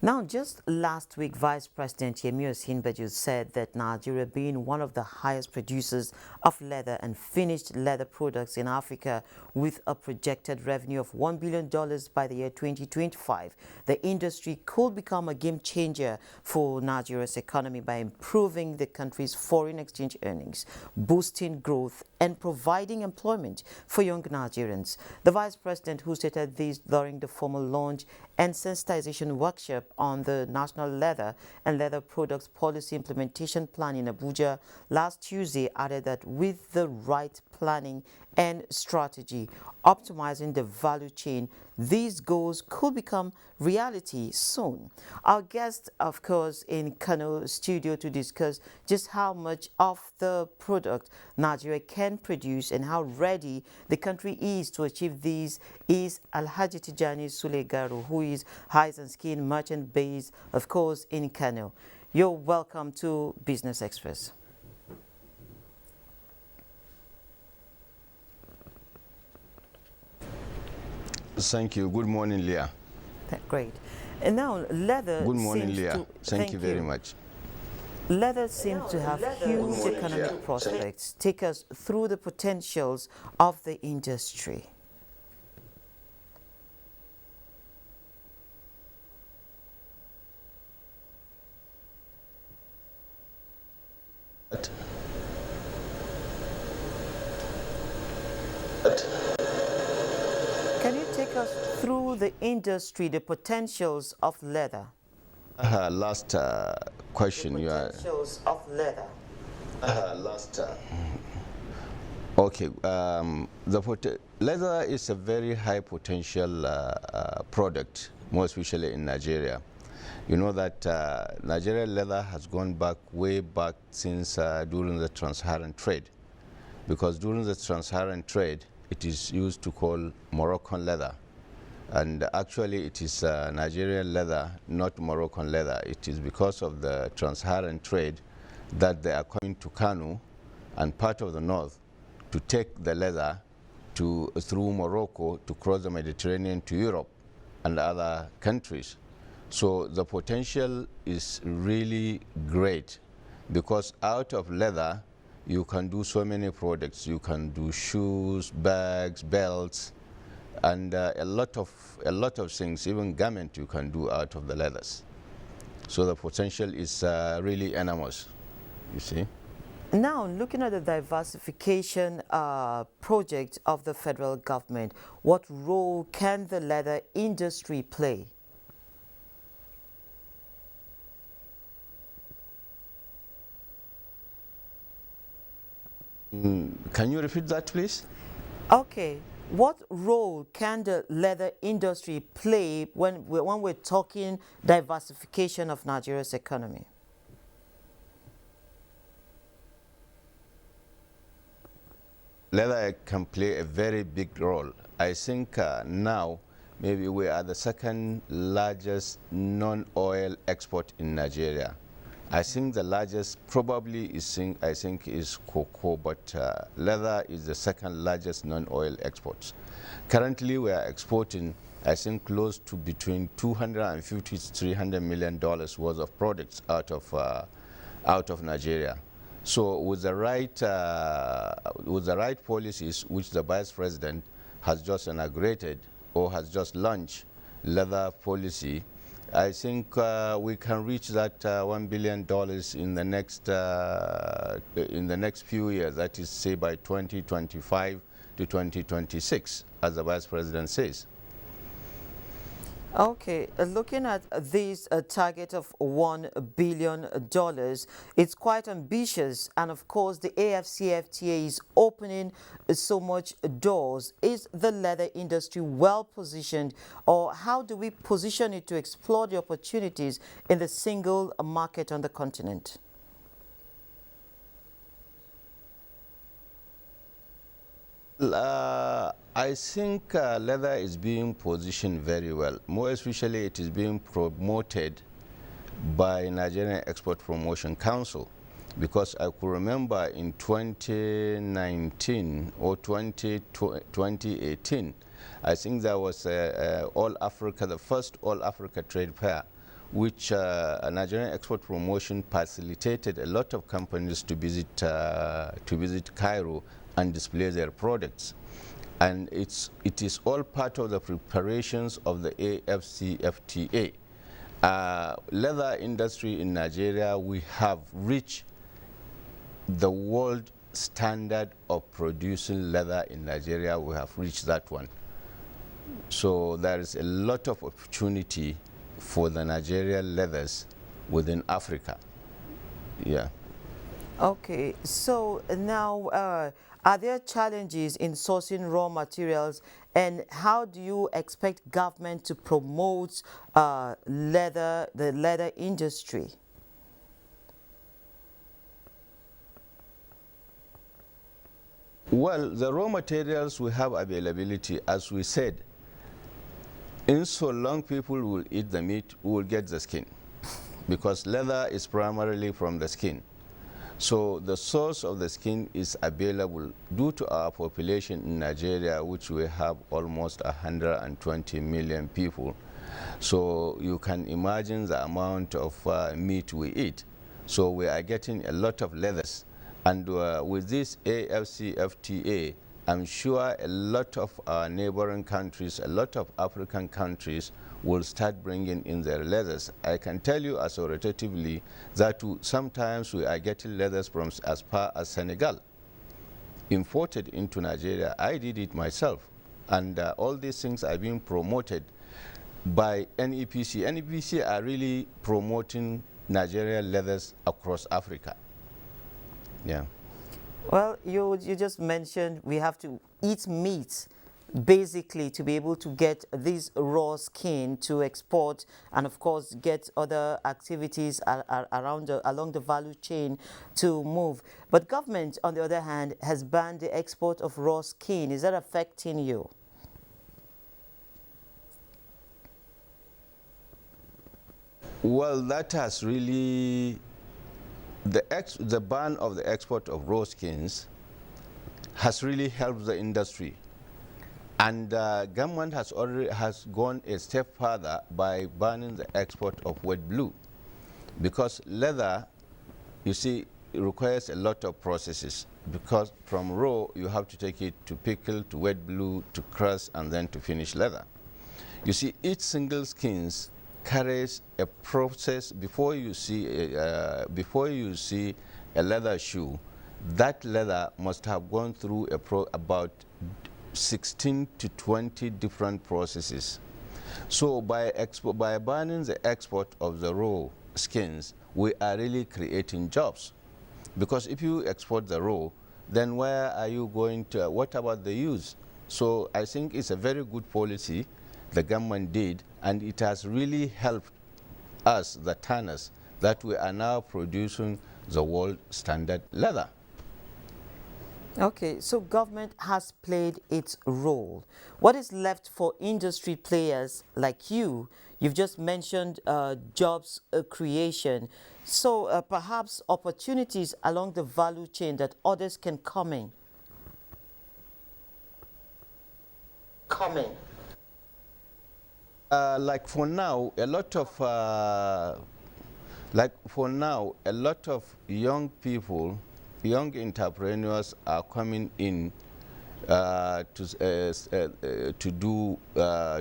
Now, just last week, Vice President Yemi Osinbajo said that Nigeria, being one of the highest producers of leather and finished leather products in Africa, with a projected revenue of $1 billion by the year 2025, the industry could become a game changer for Nigeria's economy by improving the country's foreign exchange earnings, boosting growth, and providing employment for young Nigerians. The Vice President, who stated this during the formal launch and sensitization workshop on the National Leather and Leather Products Policy Implementation Plan in Abuja last Tuesday, added that with the right planning and strategy, optimizing the value chain, these goals could become reality soon. Our guest, of course, in Kano studio to discuss just how much of the product Nigeria can produce and how ready the country is to achieve these is Alhaji Tijjani Sule Garo, who is hides and skin merchant based, of course, in Kano. You're welcome to Business Express. Thank you. Good morning, Leah. Great. And now leather Good morning, seems Leah. to Thank you very much. leather seems to have huge economic prospects. Take us through the potentials of the industry. Can you take us through the industry, the potentials of leather? Last question. You are Potentials of leather. last. Okay. Leather is a very high potential product, more especially in Nigeria. You know that Nigerian leather has gone back way back since during the trans-Saharan trade, because during the trans-Saharan trade, it is used to call Moroccan leather. And actually it is Nigerian leather, not Moroccan leather. It is because of the trans-Saharan trade that they are coming to Kano and part of the north to take the leather through Morocco to cross the Mediterranean to Europe and other countries. So the potential is really great, because out of leather you can do so many products. You can do shoes, bags, belts, and a lot of things, even garment you can do out of the leathers. So the potential is really enormous, you see. Now, looking at the diversification project of the federal government, what role can the leather industry play? Can you repeat that, please? Okay, what role can the leather industry play when we're talking diversification of Nigeria's economy? Leather can play a very big role. I think now maybe we are the second largest non-oil export in Nigeria. I think the largest probably is cocoa, but leather is the second largest non-oil exports. Currently, we are exporting, I think, close to between $250 to $300 million worth of products out of Nigeria. So with the right policies, which the Vice President has just inaugurated or has just launched, leather policy, I think we can reach that $1 billion in the next few years. That is, say, by 2025 to 2026, as the Vice President says. Okay, looking at this target of $1 billion, it's quite ambitious. And of course, the AFCFTA is opening so much doors. Is the leather industry well positioned, or how do we position it to explore the opportunities in the single market on the continent? I think leather is being positioned very well. More especially, it is being promoted by Nigerian Export Promotion Council, because I could remember in 2019 or 2018, I think there was the first All Africa Trade Fair, which Nigerian Export Promotion facilitated a lot of companies to visit Cairo and display their products. And it is all part of the preparations of the AFCFTA. Leather industry in Nigeria, we have reached the world standard of producing leather in Nigeria. We have reached that one. So there is a lot of opportunity for the Nigerian leathers within Africa. Yeah. Okay, so now are there challenges in sourcing raw materials, and how do you expect government to promote the leather industry? Well, the raw materials we have availability, as we said, in so long people will eat the meat, we will get the skin, because leather is primarily from the skin. So the source of the skin is available due to our population in Nigeria, which we have almost 120 million people. So you can imagine the amount of meat we eat. So we are getting a lot of leathers. And with this AFCFTA, I'm sure a lot of our neighboring countries, a lot of African countries will start bringing in their leathers. I can tell you authoritatively that sometimes we are getting leathers from as far as Senegal, imported into Nigeria. I did it myself. And all these things are being promoted by NEPC. NEPC are really promoting Nigerian leathers across Africa. Yeah. Well, you just mentioned we have to eat meat basically to be able to get this raw skin to export, and of course get other activities along the value chain to move. But government, on the other hand, has banned the export of raw skin. Is that affecting you? Well, that has really, the ban of the export of raw skins has really helped the industry. And government has gone a step further by banning the export of wet blue, because leather, you see, it requires a lot of processes, because from raw you have to take it to pickle, to wet blue, to crush, and then to finish leather. You see, each single skins carries a process. Before you see a leather shoe, that leather must have gone through about 16 to 20 different processes. So by banning the export of the raw skins, we are really creating jobs. Because if you export the raw, then where are you going to, what about the use? So I think it's a very good policy the government did, and it has really helped us, the tanners, that we are now producing the world standard leather. Okay, so government has played its role. What is left for industry players like you? You've just mentioned jobs creation. So perhaps opportunities along the value chain that others can come in. Like for now, a lot of young people, young entrepreneurs are coming in to do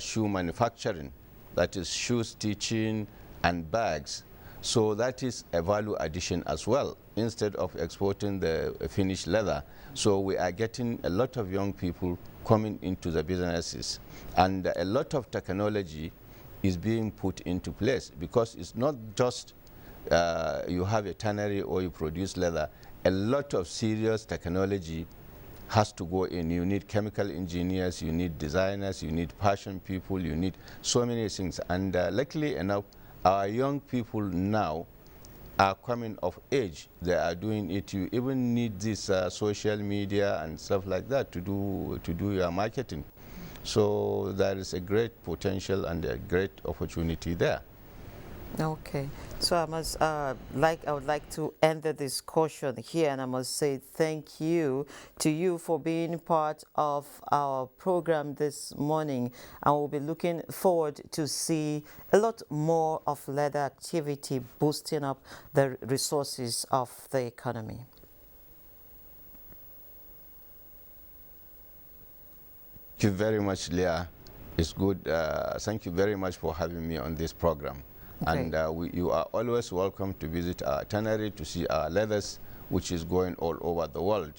shoe manufacturing, that is shoe stitching and bags. So that is a value addition as well, instead of exporting the finished leather. So we are getting a lot of young people coming into the businesses, and a lot of technology is being put into place, because it's not just you have a tannery or you produce leather. A lot of serious technology has to go in. You need chemical engineers, you need designers, you need fashion people, you need so many things. And luckily enough, our young people now are coming of age. They are doing it. You even need this social media and stuff like that to do your marketing. So there is a great potential and a great opportunity there. Okay, so I would like to end the discussion here, and I must say thank you to you for being part of our program this morning. And we'll be looking forward to see a lot more of leather activity boosting up the resources of the economy. Thank you very much, Leah. It's good. Thank you very much for having me on this program. Great. And you are always welcome to visit our tannery to see our leathers, which is going all over the world.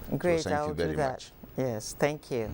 So Great, thank I'll you do very that. much. Yes, thank you.